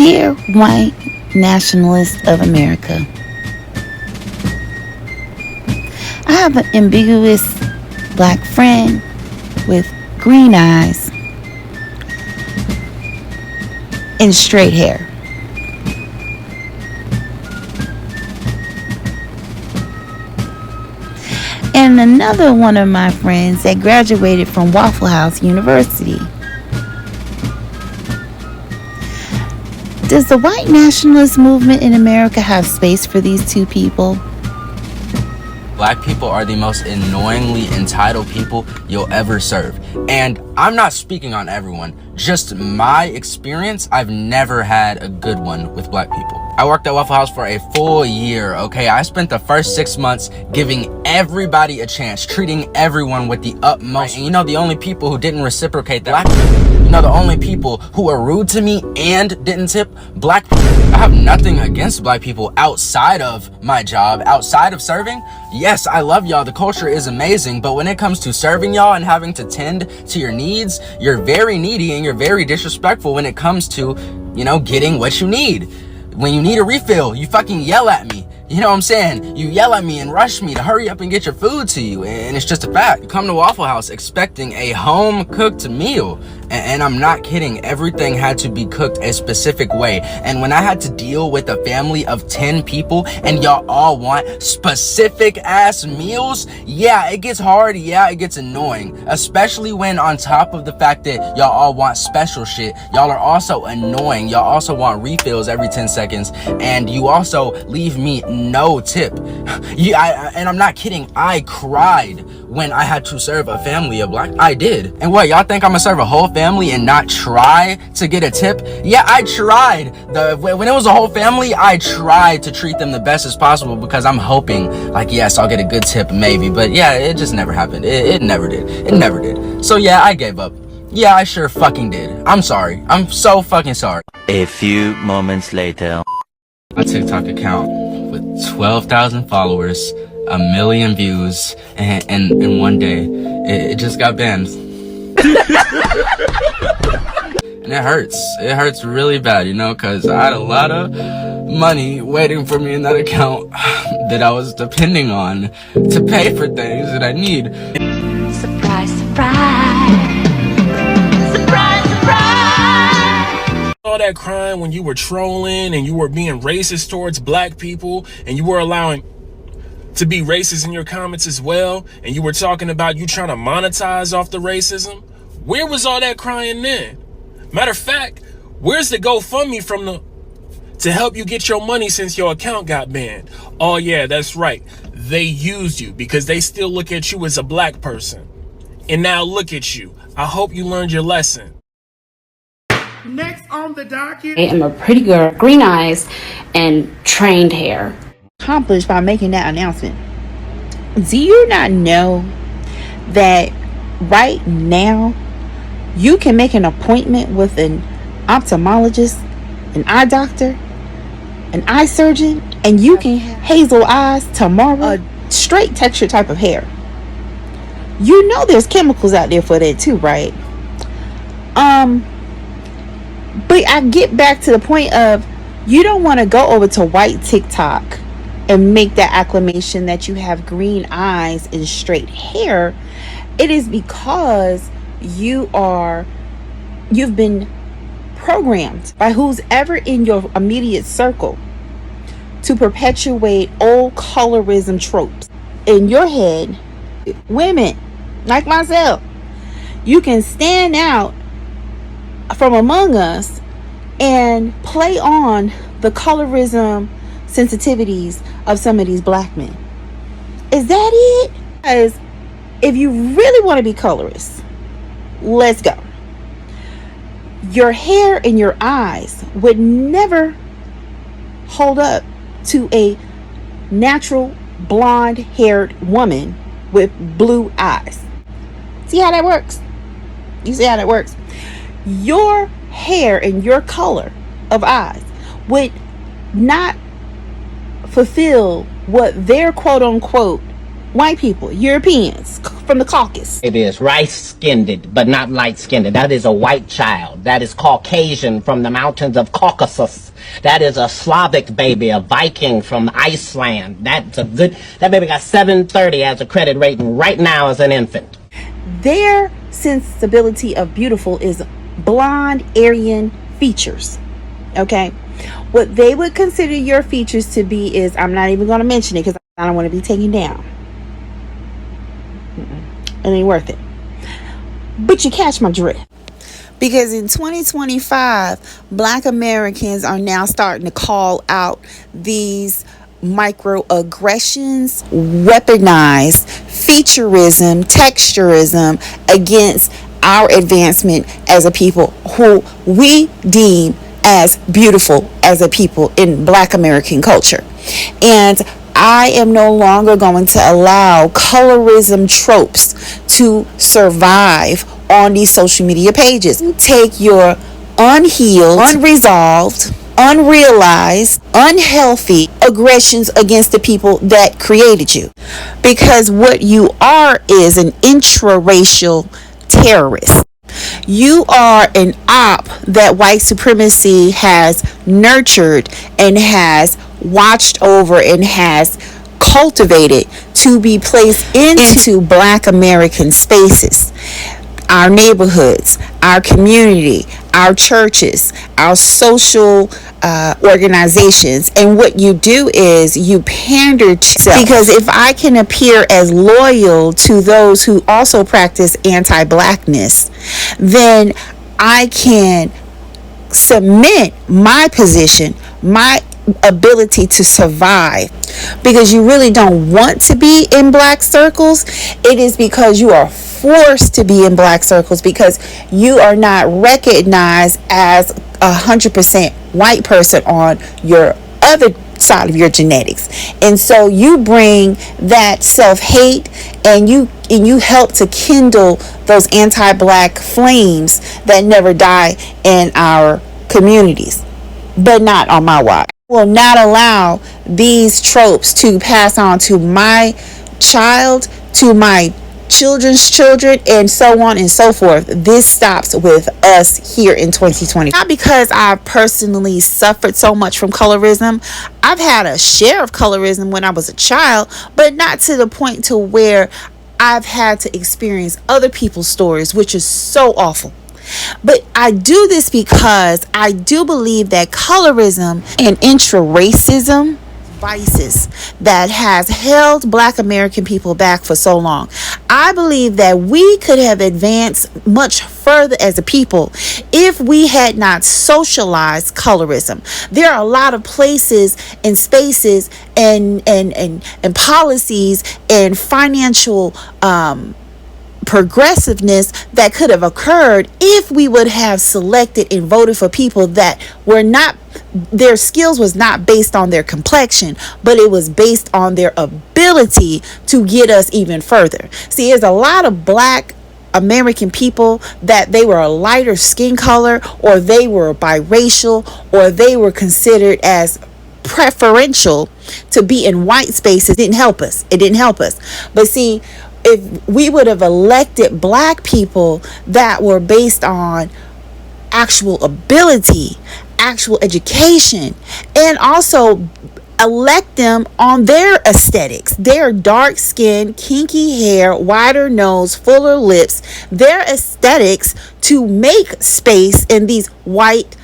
Dear white nationalists of America, I have an ambiguous black friend with green eyes and straight hair. And another one of my friends that graduated from Waffle House University. Does the white nationalist movement in America have space for these two people? Black people are the most annoyingly entitled people you'll ever serve. And I'm not speaking on everyone, just my experience. I've never had a good one with black people. I worked at Waffle House for a full year, okay? I spent the first 6 months giving everybody a chance, treating everyone with the utmost. And you know, the only people who didn't reciprocate that, black people. You know, the only people who were rude to me and didn't tip, black people. I have nothing against black people outside of my job, outside of serving. Yes, I love y'all. The culture is amazing. But when it comes to serving y'all and having to tend to your needs, you're very needy and you're very disrespectful when it comes to, you know, getting what you need. When you need a refill, you fucking yell at me. You know what I'm saying? You yell at me and rush me to hurry up and get your food to you. And it's just a fact. You come to Waffle House expecting a home-cooked meal. And I'm not kidding. Everything had to be cooked a specific way. And when I had to deal with a family of 10 people and y'all all want specific ass meals, yeah, it gets hard. Yeah, it gets annoying. Especially when on top of the fact that y'all all want special shit, y'all are also annoying. Y'all also want refills every 10 seconds. And you also leave me no tip. And I'm not kidding. I cried when I had to serve a family of black. I did. And what, y'all think I'm gonna serve a whole family and not try to get a tip? Yeah, I tried. When it was a whole family, I tried to treat them the best as possible because I'm hoping, like, yes, I'll get a good tip maybe. But yeah, it just never happened. It never did. It never did. So yeah, I gave up. Yeah, I sure fucking did. I'm sorry. I'm so fucking sorry. A few moments later. My TikTok account with 12,000 followers, 1 million views, and in one day, it just got banned. And it hurts. It hurts really bad, you know, because I had a lot of money waiting for me in that account that I was depending on to pay for things that I need. Surprise, surprise. Surprise, surprise. All that crime when you were trolling and you were being racist towards black people and you were allowing to be racist in your comments as well, and you were talking about you trying to monetize off the racism. Where was all that crying then? Matter of fact, where's the GoFundMe to help you get your money since your account got banned? Oh yeah, that's right. They used you because they still look at you as a black person. And now look at you. I hope you learned your lesson. Next on the docket, I am a pretty girl, green eyes, and trained hair. Accomplished by making that announcement. Do you not know that right now you can make an appointment with an ophthalmologist, an eye doctor, an eye surgeon, and you can have hazel eyes tomorrow, a straight texture type of hair? You know there's chemicals out there for that too, right? But I get back to the point of, you don't want to go over to white TikTok and make that acclamation that you have green eyes and straight hair. It is because you've been programmed by who's ever in your immediate circle to perpetuate old colorism tropes in your head. Women like myself, you can stand out from among us and play on the colorism sensitivities of some of these black men. Is that it? Because if you really want to be colorist, let's go. Your hair and your eyes would never hold up to a natural blonde haired woman with blue eyes. See how that works? You see how that works? Your hair and your color of eyes would not fulfill what their quote unquote white people, Europeans, from the caucus. It is rice-skinned, but not light-skinned. That is a white child. That is Caucasian from the mountains of Caucasus. That is a Slavic baby, a Viking from Iceland. That baby got 730 as a credit rating right now as an infant. Their sensibility of beautiful is blonde Aryan features. Okay, what they would consider your features to be is, I'm not even going to mention it because I don't want to be taken down. It ain't worth it. But you catch my drift. Because in 2025, Black Americans are now starting to call out these microaggressions, weaponize featureism, texturism against our advancement as a people who we deem as beautiful as a people in Black American culture. And I am no longer going to allow colorism tropes to survive on these social media pages. Take your unhealed, unresolved, unrealized, unhealthy aggressions against the people that created you. Because what you are is an intraracial terrorist. You are an op that white supremacy has nurtured and has watched over and has cultivated to be placed into Black American spaces. Our neighborhoods, our community, our churches, our social organizations. And what you do is you pander to yourself. Because if I can appear as loyal to those who also practice anti-Blackness, then I can cement my position, my ability to survive. Because you really don't want to be in Black circles. It is because you are forced to be in Black circles, because you are not recognized as 100% white person on your other side of your genetics. And so you bring that self-hate, and you help to kindle those anti-Black flames that never die in our communities. But not on my watch. Will not allow these tropes to pass on to my child, to my children's children, and so on and so forth. This stops with us here in 2020. Not because I've personally suffered so much from colorism. I've had a share of colorism when I was a child, but not to the point to where I've had to experience other people's stories, which is so awful. But I do this because I do believe that colorism and intra-racism vices that has held Black American people back for so long. I believe that we could have advanced much further as a people if we had not socialized colorism. There are a lot of places and spaces and policies and financial progressiveness that could have occurred if we would have selected and voted for people that were not, their skills was not based on their complexion, but it was based on their ability to get us even further. See, there's a lot of Black American people that they were a lighter skin color, or they were biracial, or they were considered as preferential to be in white spaces. It didn't help us. But see, if we would have elected Black people that were based on actual ability, actual education, and also elect them on their aesthetics, their dark skin, kinky hair, wider nose, fuller lips, their aesthetics, to make space in these white,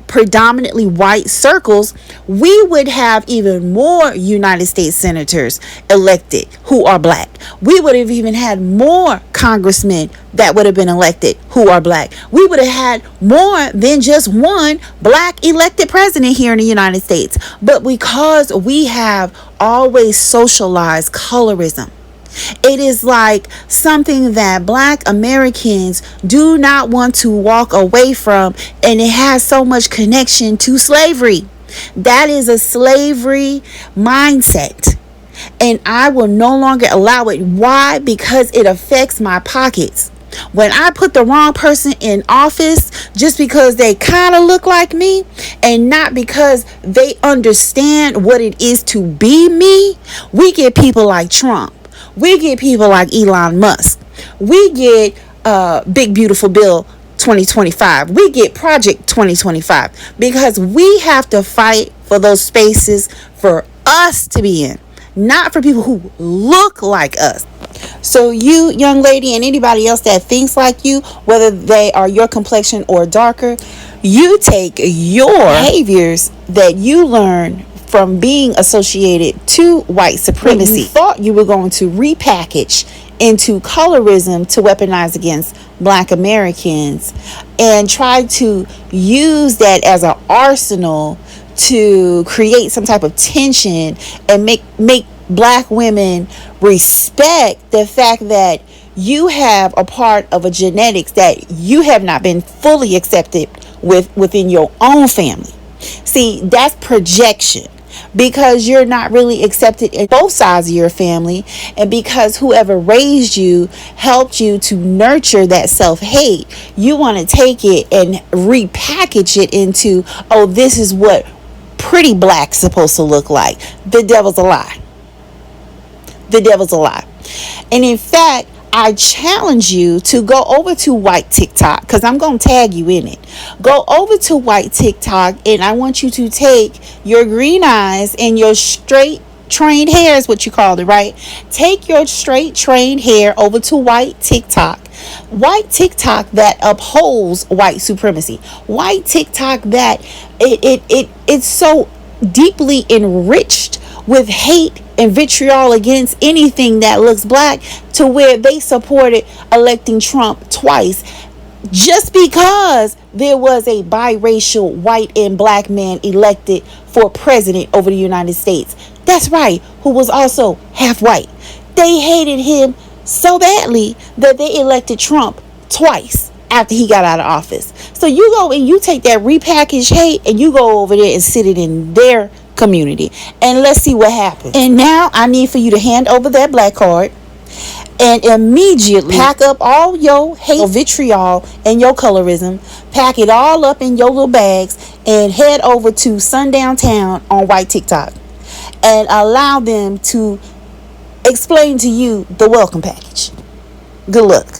predominantly white circles, we would have even more United States senators elected who are Black. We would have even had more congressmen that would have been elected who are Black. We would have had more than just one Black elected president here in the United States. But because we have always socialized colorism, it is like something that Black Americans do not want to walk away from, and it has so much connection to slavery. That is a slavery mindset, and I will no longer allow it. Why? Because it affects my pockets. When I put the wrong person in office just because they kind of look like me, and not because they understand what it is to be me, we get people like Trump. We get people like Elon Musk. We get Big Beautiful Bill 2025. We get Project 2025 because we have to fight for those spaces for us to be in, not for people who look like us. So you, young lady, and anybody else that thinks like you, whether they are your complexion or darker, you take your behaviors that you learn from being associated to white supremacy. You thought you were going to repackage into colorism to weaponize against Black Americans and try to use that as an arsenal to create some type of tension and make Black women respect the fact that you have a part of a genetics that you have not been fully accepted within your own family. See, that's projection, because you're not really accepted in both sides of your family, and because whoever raised you helped you to nurture that self-hate, you want to take it and repackage it into, oh, this is what pretty Black's supposed to look like. The devil's a lie. The devil's a lie. And in fact, I challenge you to go over to white TikTok, because I'm going to tag you in it. Go over to white TikTok, and I want you to take your green eyes and your straight trained hair is what you called it, right? Take your straight trained hair over to white TikTok. White TikTok that upholds white supremacy. White TikTok that it's so deeply enriched with hate and vitriol against anything that looks Black, to where they supported electing Trump twice just because there was a biracial white and Black man elected for president over the United States. That's right, who was also half white. They hated him so badly that they elected Trump twice after he got out of office. So you go and you take that repackaged hate and you go over there and sit it in their community, and let's see what happens. And now I need for you to hand over that black card and immediately pack up all your hate, your vitriol, and your colorism. Pack it all up in your little bags and head over to Sundown Town on white TikTok and allow them to explain to you the welcome package. Good luck.